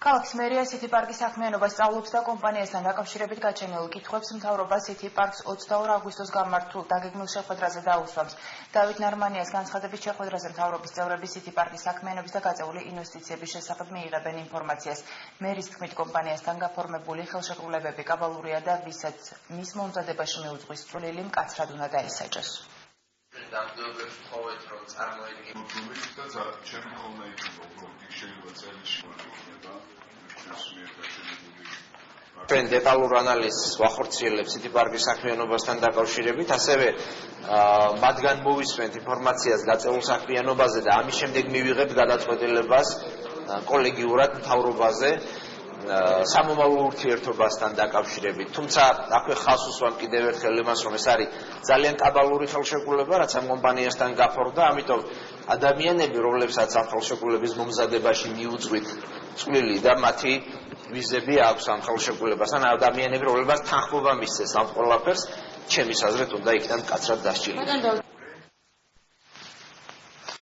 ქალაქის მერია City Park-ის საქმიანობას სწავლობს და კომპანიასთან დაკავშირებით გაჩენილ კითხვებს მთავრობა City Park-ს 22 აგვისტოს გამართულ დაგეგმილ შეხვედრაზე დაუსვამს. დავით ნარმანიას განცხადებით შეხვედრაზე მთავრობის წევრები City Park-ის საქმიანობის და გაწეული ინვესტიციების შესახებ მიიღებენ ინფორმაციას. მერის თქმით, კომპანიასთან გაფორმებული ხელშეკრულებები კაბალურია და ვისაც მის მომზადებაში მიუძღვის წვლილი მკაცრად უნდა დაესაჯოს. Დამდობებს თხოვეთ რომ წარმოედგინოთ ჩემი ხოლმე იქნება უბრალოდ შეიძლება წელში მოხდება ჩვენ დეტალურ ანალიზს ვახორციელებთ City Park-ის საქმიანობასთან დაკავშირებით, ასევე მათგან მოვისმენთ ინფორმაციას გაწეულ საქმიანობაზე და ამის შემდეგ მივიღებთ გადაწყვეტილებას კოლეგიურად მთავრობაზე სამომავლო ურთიერთობასთან დაკავშირებით. თუმცა აქვე ხაზს უსვამ კიდევ ერთხელ იმას, რომ ეს არის ძალიან კაბალური ხელშეკრულება, რაც ამ კომპანიასთან გაფორდა, ამიტომ ადამიანები, რომლებსაც ამ ხელშეკრულების მომზადებაში მიუძღვით წვლილი და მათი ვიზები აქვს ამ ხელშეკრულებას, ან ადამიანები, რომლებსაც თანხმობა მისცეს ამ ყველაფერს, ჩემის აზრით უნდა იქნან მკაცრად დასჯილი.